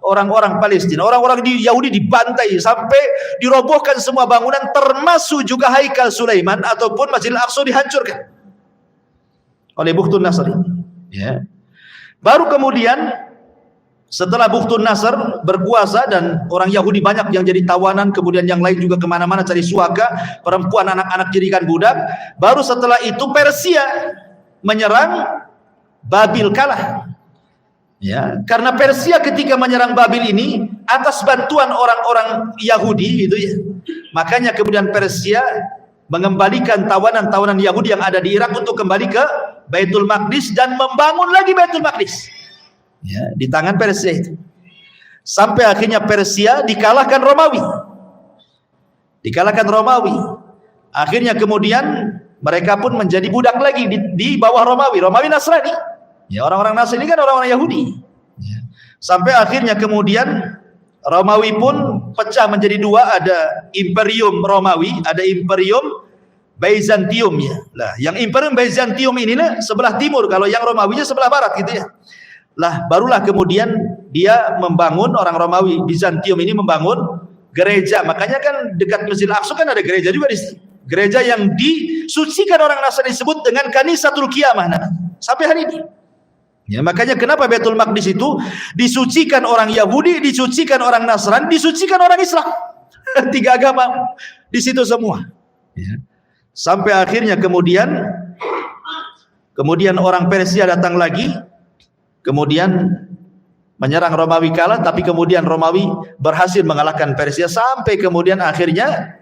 orang-orang Palestina. Orang-orang di Yahudi dibantai sampai dirobohkan semua bangunan, termasuk juga Haikal Sulaiman ataupun Masjidil Aqsa dihancurkan oleh Bukhtun Nasr. Ya. Baru kemudian setelah Bukhtun Nasr berkuasa dan orang Yahudi banyak yang jadi tawanan, kemudian yang lain juga kemana-mana cari suaka, perempuan anak-anak jadikan budak. Baru setelah itu Persia menyerang, Babil kalah. Ya, karena Persia ketika menyerang Babil ini atas bantuan orang-orang Yahudi gitu ya. Makanya kemudian Persia mengembalikan tawanan-tawanan Yahudi yang ada di Irak untuk kembali ke Baitul Maqdis dan membangun lagi Baitul Maqdis. Ya, di tangan Persia itu. Sampai akhirnya Persia dikalahkan Romawi. Dikalahkan Romawi. Akhirnya kemudian mereka pun menjadi budak lagi di bawah Romawi. Romawi Nasrani. Ya, orang-orang Nasrani kan orang-orang Yahudi. Ya. Sampai akhirnya kemudian Romawi pun pecah menjadi 2, ada Imperium Romawi, ada Imperium Byzantium ya. Lah, yang Imperium Byzantium ini sebelah timur, kalau yang Romawinya sebelah barat gitu ya. Lah, barulah kemudian dia membangun, orang Romawi Bizantium ini membangun gereja. Makanya kan dekat Masjidil Aqsa kan ada gereja juga di sini. Gereja yang disucikan orang Nasrani disebut dengan Kanisatul Qiyamah sampai hari ini. Ya, makanya kenapa Baitul Maqdis itu disucikan orang Yahudi, disucikan orang Nasrani, disucikan orang Islam. 3 agama di situ semua. Ya. Sampai akhirnya kemudian orang Persia datang lagi, kemudian menyerang Romawi kalah, tapi kemudian Romawi berhasil mengalahkan Persia sampai kemudian akhirnya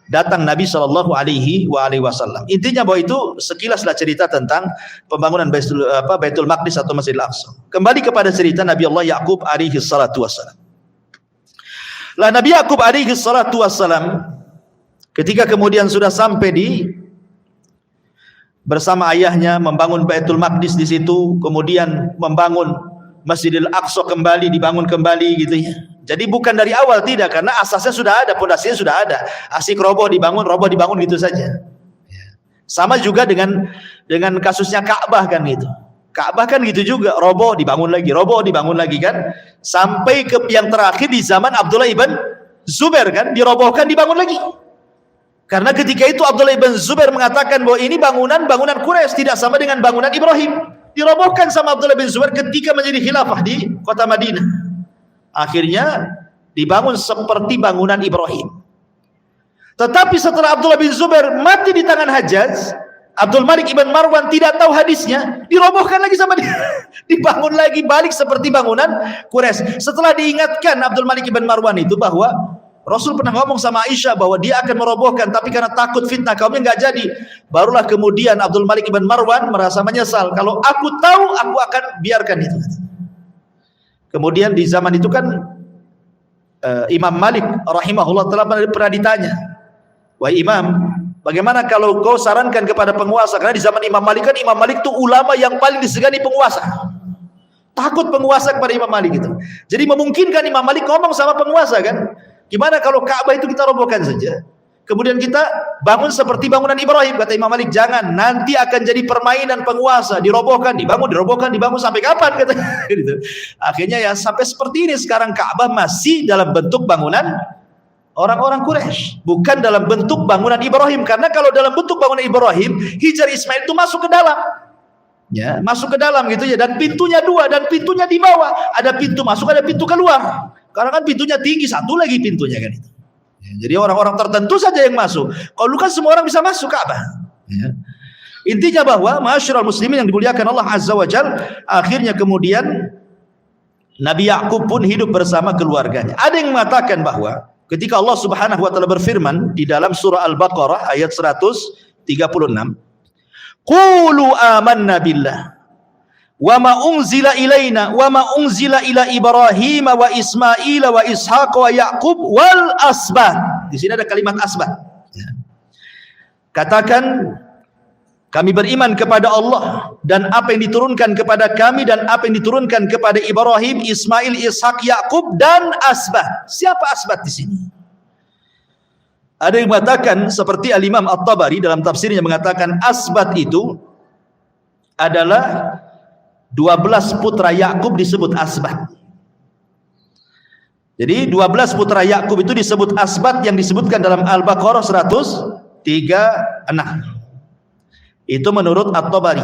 datang Nabi Shallallahu Alaihi Wasallam. Intinya bahwa itu sekilaslah cerita tentang pembangunan Baitul Maqdis atau Masjidil Aqsa. Kembali kepada cerita Nabi Allah Yaqub alaihi salatu wassalam. Lah Nabi Yaqub alaihi salatu wassalam ketika kemudian sudah sampai di bersama ayahnya membangun Baitul Maqdis di situ, kemudian membangun Masjidil Aqsa kembali, dibangun kembali gitu ya. Jadi bukan dari awal, tidak, karena asasnya sudah ada, pondasinya sudah ada. Asik roboh dibangun gitu saja. Sama juga dengan kasusnya Ka'bah kan gitu. Ka'bah kan gitu juga, roboh dibangun lagi kan. Sampai ke yang terakhir di zaman Abdullah ibn Zubair kan, dirobohkan dibangun lagi. Karena ketika itu Abdullah ibn Zubair mengatakan bahwa ini bangunan Quraisy, tidak sama dengan bangunan Ibrahim. Dirobohkan sama Abdullah bin Zubair ketika menjadi khilafah di kota Madinah. Akhirnya dibangun seperti bangunan Ibrahim. Tetapi setelah Abdullah bin Zubair mati di tangan Hajjaj, Abdul Malik ibn Marwan tidak tahu hadisnya, dirobohkan lagi sama dia. Dibangun lagi balik seperti bangunan Quraisy. Setelah diingatkan Abdul Malik ibn Marwan itu bahwa Rasul pernah ngomong sama Aisyah bahwa dia akan merobohkan, tapi karena takut fitnah kaumnya nggak jadi. Barulah kemudian Abdul Malik ibn Marwan merasa menyesal. Kalau aku tahu, aku akan biarkan itu. Kemudian di zaman itu kan Imam Malik rahimahullah telah pernah ditanya, wahai Imam, bagaimana kalau kau sarankan kepada penguasa? Karena di zaman Imam Malik kan, Imam Malik itu ulama yang paling disegani penguasa. Takut penguasa kepada Imam Malik itu. Jadi memungkinkan Imam Malik ngomong sama penguasa kan, gimana kalau Ka'bah itu kita robohkan saja, kemudian kita bangun seperti bangunan Ibrahim? Kata Imam Malik, jangan, nanti akan jadi permainan penguasa, dirobohkan, dibangun sampai kapan? Kata gitu. Akhirnya ya sampai seperti ini sekarang, Ka'bah masih dalam bentuk bangunan orang-orang Quraisy, bukan dalam bentuk bangunan Ibrahim. Karena kalau dalam bentuk bangunan Ibrahim, Hijar Ismail itu masuk ke dalam. Ya, masuk ke dalam gitu ya, dan pintunya dua, dan pintunya di bawah, ada pintu masuk, ada pintu keluar. Karena kan pintunya tinggi, satu lagi pintunya kan itu. Ya, jadi orang-orang tertentu saja yang masuk. Kalau kan semua orang bisa masuk Ka'bah. Ya. Intinya bahwa ma'asyiral muslimin yang dimuliakan Allah Azza wa Jalla, akhirnya kemudian Nabi Yaqub pun hidup bersama keluarganya. Ada yang mengatakan bahwa ketika Allah Subhanahu wa taala berfirman di dalam surah Al-Baqarah ayat 136, qulu amanna billah wa ma unzila ilaina wa ma unzila ila Ibrahim wa Ismail wa Ishaq wa Yaqub wal asbat. Di sini ada kalimat asbat. Katakan, kami beriman kepada Allah dan apa yang diturunkan kepada kami dan apa yang diturunkan kepada Ibrahim, Ismail, Ishaq, Yaqub dan asbat. Siapa asbat di sini? Ada yang mengatakan seperti Al-Imam At-Tabari dalam tafsirnya mengatakan asbat itu adalah 12 putra Yakub disebut asbat. Jadi 12 putra Yakub itu disebut asbat yang disebutkan dalam Al-Baqarah 136. Itu menurut At-Tabari.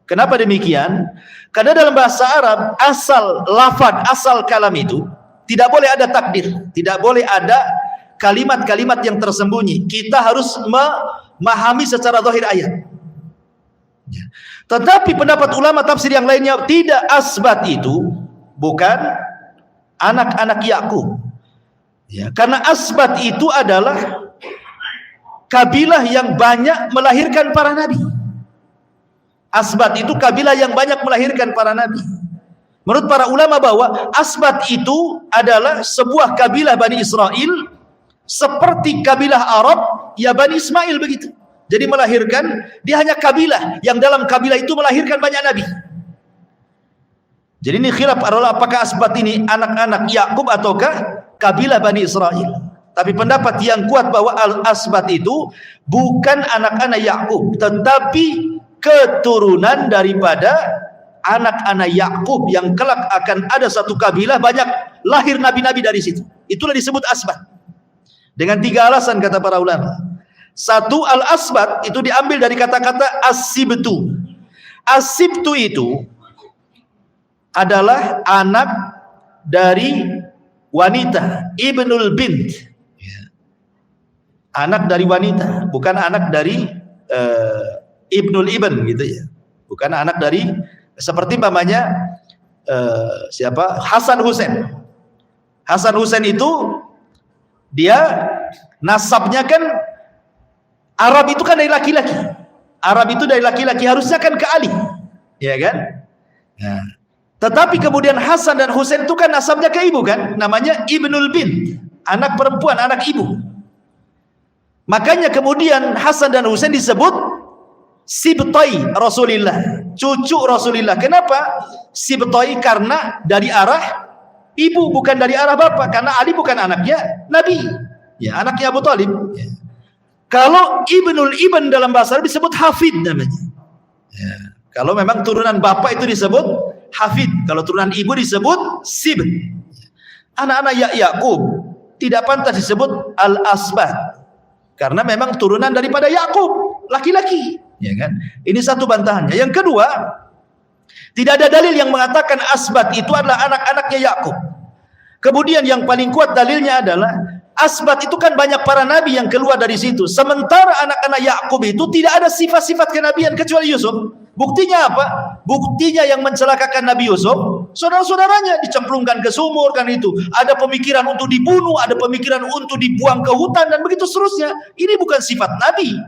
Kenapa demikian? Karena dalam bahasa Arab asal lafaz, asal kalam itu tidak boleh ada takdir, tidak boleh ada kalimat-kalimat yang tersembunyi. Kita harus memahami secara zahir ayat. Tetapi pendapat ulama tafsir yang lainnya tidak, asbat itu bukan anak-anak Yakub. Ya, karena asbat itu adalah kabilah yang banyak melahirkan para nabi. Asbat itu kabilah yang banyak melahirkan para nabi. Menurut para ulama bahwa asbat itu adalah sebuah kabilah Bani Israel seperti kabilah Arab ya Bani Ismail begitu. Jadi melahirkan, dia hanya kabilah yang dalam kabilah itu melahirkan banyak nabi. Jadi ini khilaf adalah apakah asbat ini anak-anak Yakub ataukah kabilah Bani Israel. Tapi pendapat yang kuat bahwa al-asbat itu bukan anak-anak Yakub, tetapi keturunan daripada anak-anak Yakub yang kelak akan ada satu kabilah banyak lahir nabi-nabi dari situ. Itulah disebut asbat. Dengan 3 alasan kata para ulama. Satu, al-asbat itu diambil dari kata-kata as-sibtu. As-sibtu itu adalah anak dari wanita, ibnul bint. Anak dari wanita, bukan anak dari ibnul ibn gitu ya. Bukan anak dari, seperti umpamanya siapa? Hasan Husain. Hasan Husain itu dia nasabnya kan Arab itu kan dari laki-laki. Arab itu dari laki-laki, harusnya kan ke Ali, ya kan? Nah, tetapi kemudian Hasan dan Husain itu kan nasabnya ke ibu kan, namanya Ibnul Bin, anak perempuan, anak ibu. Makanya kemudian Hasan dan Husain disebut Sibtai Rasulillah, cucu Rasulillah. Kenapa Sibtai? Karena dari arah ibu, bukan dari arah bapak. Karena Ali bukan anaknya Nabi, ya, anaknya Abu Talib. Ya. Kalau Ibnul Ibn dalam bahasa Arab disebut Hafid namanya. Ya. Kalau memang turunan bapak itu disebut Hafid, kalau turunan ibu disebut Sib. Anak-anak Yakub tidak pantas disebut Al-Asbat, karena memang turunan daripada Yakub, laki-laki, ya kan? Ini satu bantahannya. Yang kedua, tidak ada dalil yang mengatakan Asbat itu adalah anak-anaknya Yakub. Kemudian yang paling kuat dalilnya adalah Asbat itu kan banyak para nabi yang keluar dari situ. Sementara anak-anak Yakub itu tidak ada sifat-sifat kenabian kecuali Yusuf. Buktinya apa? Buktinya yang mencelakakan Nabi Yusuf, saudara-saudaranya dicemplungkan ke sumur kan itu. Ada pemikiran untuk dibunuh, ada pemikiran untuk dibuang ke hutan dan begitu seterusnya. Ini bukan sifat nabi.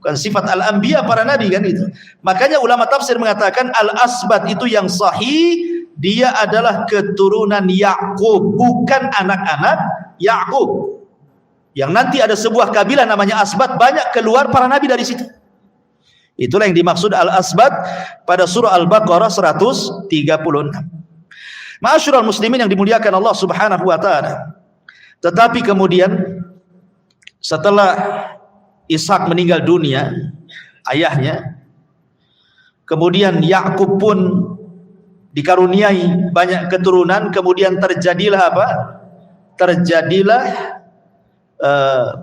Bukan sifat al-anbiya para nabi kan itu. Makanya ulama tafsir mengatakan al-asbat itu yang sahih, dia adalah keturunan Yakub, bukan anak-anak Yakub. Yang nanti ada sebuah kabilah namanya Asbat, banyak keluar para nabi dari situ. Itulah yang dimaksud al-asbat pada surah Al-Baqarah 136. Ma'asyiral muslimin yang dimuliakan Allah Subhanahu wa taala. Tetapi kemudian setelah Ishak meninggal dunia, ayahnya, kemudian Yakub pun dikaruniai banyak keturunan, kemudian terjadilah apa? Terjadilah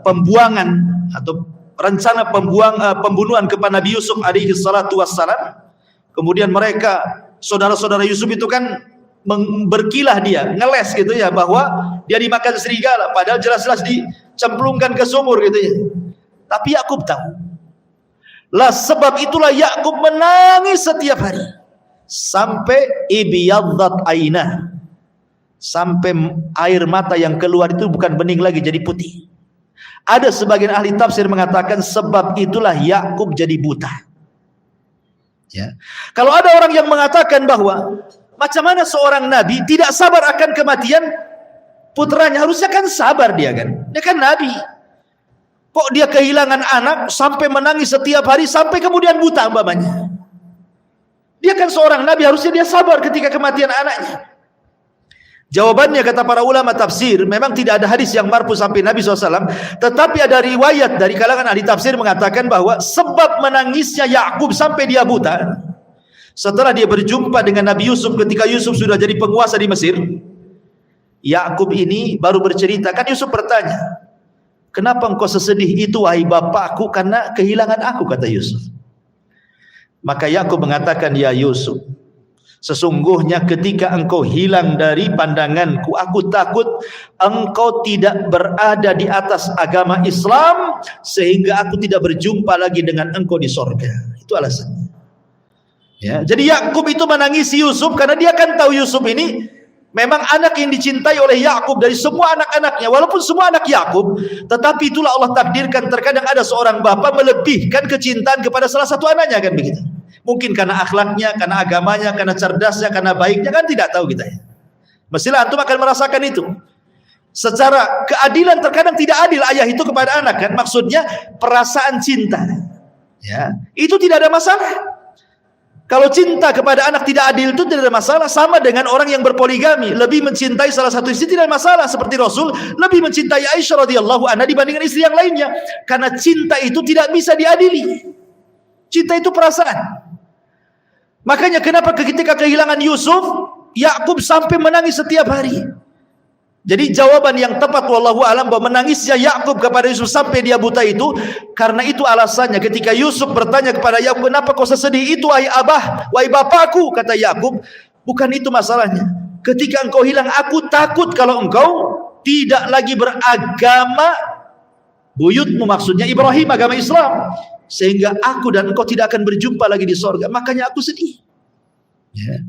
pembuangan atau rencana pembunuhan kepada Nabi Yusuf alaihi salatu wassalam. Kemudian mereka, saudara-saudara Yusuf itu kan berkilah dia, ngeles gitu ya, bahwa dia dimakan serigala, padahal jelas-jelas dicemplungkan ke sumur gitu ya. Tapi Yakub tahu. Lah sebab itulah Yakub menangis setiap hari sampai ibiyaddat ainah, sampai air mata yang keluar itu bukan bening lagi, jadi putih. Ada sebagian ahli tafsir mengatakan sebab itulah Yakub jadi buta. Ya. Kalau ada orang yang mengatakan bahwa macam mana seorang nabi tidak sabar akan kematian putranya, harusnya kan sabar dia kan. Dia kan nabi. Kok dia kehilangan anak sampai menangis setiap hari sampai kemudian buta umpamanya. Dia kan seorang nabi, harusnya dia sabar ketika kematian anaknya. Jawabannya kata para ulama tafsir, memang tidak ada hadis yang marfu sampai Nabi SAW, tetapi ada riwayat dari kalangan ahli tafsir mengatakan bahwa sebab menangisnya Yakub sampai dia buta, setelah dia berjumpa dengan Nabi Yusuf ketika Yusuf sudah jadi penguasa di Mesir. Yakub ini baru bercerita, kan Yusuf bertanya, kenapa engkau sesedih itu wahai bapakku, karena kehilangan aku, kata Yusuf. Maka Yakub mengatakan, ya Yusuf, sesungguhnya ketika engkau hilang dari pandanganku, aku takut engkau tidak berada di atas agama Islam sehingga aku tidak berjumpa lagi dengan engkau di sorga. Itu alasannya. Ya, jadi Yakub itu menangisi Yusuf karena dia kan tahu Yusuf ini memang anak yang dicintai oleh Yakub dari semua anak-anaknya. Walaupun semua anak Yakub, tetapi itulah Allah takdirkan terkadang ada seorang bapa melebihkan kecintaan kepada salah satu anaknya, kan begitu. Mungkin karena akhlaknya, karena agamanya, karena cerdasnya, karena baiknya, kan tidak tahu kita ya. Mestilah antum akan merasakan itu. Secara keadilan terkadang tidak adil ayah itu kepada anak kan, maksudnya perasaan cinta. Ya, itu tidak ada masalah. Kalau cinta kepada anak tidak adil itu tidak ada masalah, sama dengan orang yang berpoligami, lebih mencintai salah satu istri tidak ada masalah, seperti Rasul lebih mencintai Aisyah radhiyallahu anha dibandingkan istri yang lainnya, karena cinta itu tidak bisa diadili. Cinta itu perasaan. Makanya kenapa ketika kehilangan Yusuf, Yakub sampai menangis setiap hari. Jadi jawaban yang tepat wallahu alam bahwa menangisnya Yakub kepada Yusuf sampai dia buta itu karena itu alasannya. Ketika Yusuf bertanya kepada Yakub, kenapa kau sesedih itu wahai abah, wahai bapakku, kata Yakub, bukan itu masalahnya. Ketika engkau hilang, aku takut kalau engkau tidak lagi beragama buyutmu, maksudnya Ibrahim, agama Islam, sehingga aku dan engkau tidak akan berjumpa lagi di sorga. Makanya aku sedih. Ya.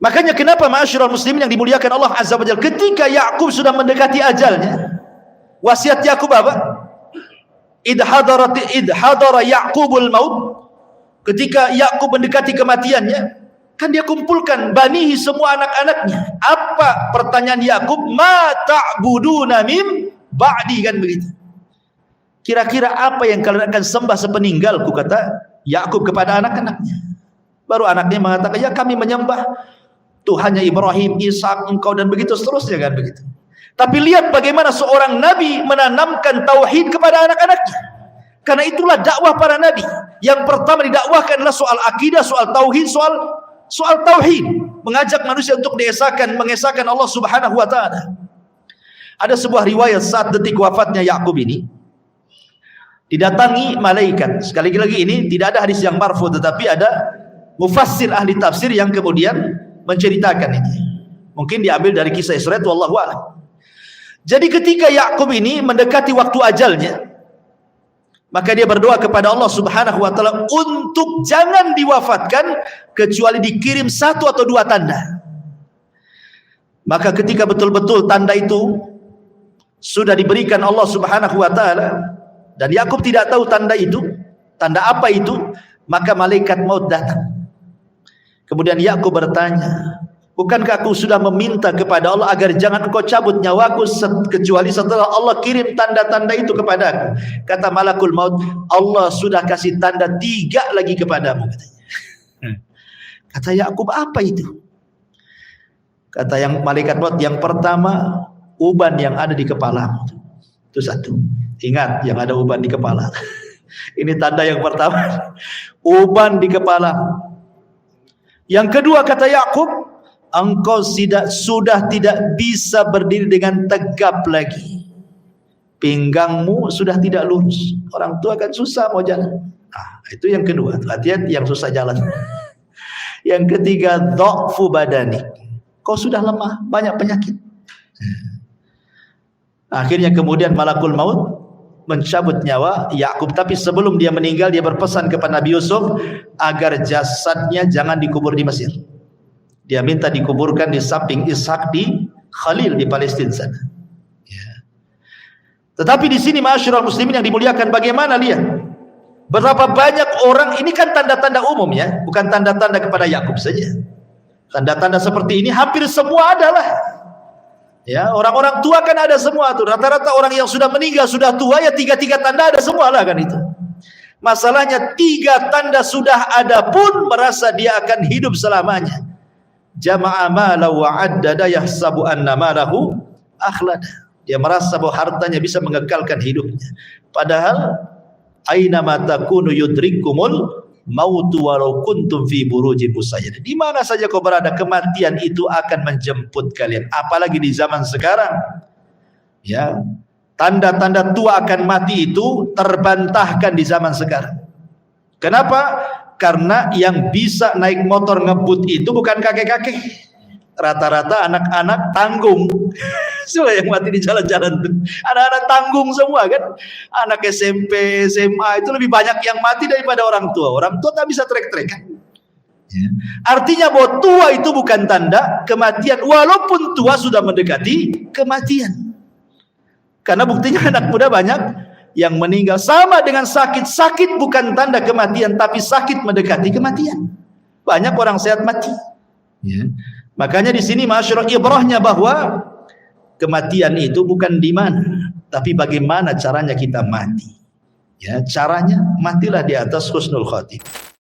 Makanya kenapa ma'asyiral muslimin yang dimuliakan Allah Azza wa Jalla, ketika Yakub sudah mendekati ajalnya, wasiat Yakub apa? Idh hadara Yaqubul maut, ketika Yakub mendekati kematiannya, kan dia kumpulkan banihi, semua anak-anaknya. Apa pertanyaan Yakub? Ma ta'buduna mim ba'di, kan begitu. Kira-kira apa yang kalian akan sembah sepeninggalku, kata Yakub kepada anak-anaknya. Baru anaknya mengatakan, ya kami menyembah Tuhannya Ibrahim, Ishak, engkau, dan begitu seterusnya, kan begitu. Tapi lihat bagaimana seorang nabi menanamkan tauhid kepada anak-anaknya. Karena itulah dakwah para nabi. Yang pertama didakwahkan adalah soal akidah, soal tauhid, soal tauhid, mengajak manusia untuk mengesahkan Allah Subhanahu wa taala. Ada sebuah riwayat saat detik wafatnya Yakub ini, didatangi malaikat. Sekali lagi ini tidak ada hadis yang marfu, tetapi ada mufassir ahli tafsir yang kemudian menceritakan ini. Mungkin diambil dari kisah Isra, wallahu a'lam. Jadi ketika Yakub ini mendekati waktu ajalnya, maka dia berdoa kepada Allah Subhanahu wa taala untuk jangan diwafatkan kecuali dikirim 1 atau 2 tanda. Maka ketika betul-betul tanda itu sudah diberikan Allah Subhanahu wa taala, dan Yakub tidak tahu tanda itu, tanda apa itu, maka malaikat maut datang. Kemudian Yakub bertanya, bukankah aku sudah meminta kepada Allah agar jangan engkau cabut nyawaku kecuali setelah Allah kirim tanda-tanda itu kepadaku? Kata malakul maut, Allah sudah kasih tanda 3 lagi kepadamu, katanya. Kata Yakub, apa itu? Kata yang malaikat maut, yang pertama, uban yang ada di kepalamu. Itu 1. Ingat, yang ada uban di kepala. Ini tanda yang pertama, uban di kepala. Yang kedua, kata Yakub, engkau sudah tidak bisa berdiri dengan tegap lagi. Pinggangmu sudah tidak lurus. Orang tua kan susah mau jalan. Itu yang kedua. Hati-hati yang susah jalan. Yang ketiga, dha'fu badani. Kau sudah lemah, banyak penyakit. Akhirnya kemudian malakul maut mencabut nyawa Yakub, tapi sebelum dia meninggal dia berpesan kepada Nabi Yusuf agar jasadnya jangan dikubur di Mesir. Dia minta dikuburkan di samping Ishak di Khalil di Palestina sana. Ya. Tetapi di sini ma'asyiral muslimin yang dimuliakan, bagaimana lihat berapa banyak orang, ini kan tanda-tanda umum ya, bukan tanda-tanda kepada Yakub saja. Tanda-tanda seperti ini hampir semua adalah. Ya, orang-orang tua kan ada semua tuh. Rata-rata orang yang sudah meninggal, sudah tua, ya 3 tanda ada semua lah kan itu. Masalahnya 3 tanda sudah ada pun merasa dia akan hidup selamanya. Jama'a mala wa addada yahsabu anna malahu akhlada. Dia merasa bahwa hartanya bisa mengekalkan hidupnya. Padahal aina ma takunu yudrikumul mautu walau kuntum fi burujin musayyad. Di mana saja kau berada, kematian itu akan menjemput kalian. Apalagi di zaman sekarang. Ya, tanda-tanda tua akan mati itu terbantahkan di zaman sekarang. Kenapa? Karena yang bisa naik motor ngebut itu bukan kakek-kakek. Rata-rata anak-anak tanggung. Semua yang mati di jalan-jalan, anak-anak tanggung semua kan. Anak SMP, SMA itu lebih banyak yang mati daripada orang tua. Orang tua tak bisa trek-trek kan. Ya. Artinya bahwa tua itu bukan tanda kematian, walaupun tua sudah mendekati kematian. Karena buktinya anak muda banyak yang meninggal. Sama dengan sakit. Sakit bukan tanda kematian, tapi sakit mendekati kematian. Banyak orang sehat mati. Ya. Makanya di sini ma'asyiral ibrahnya bahwa kematian itu bukan di mana, tapi bagaimana caranya kita mati. Ya, caranya matilah di atas husnul khatimah.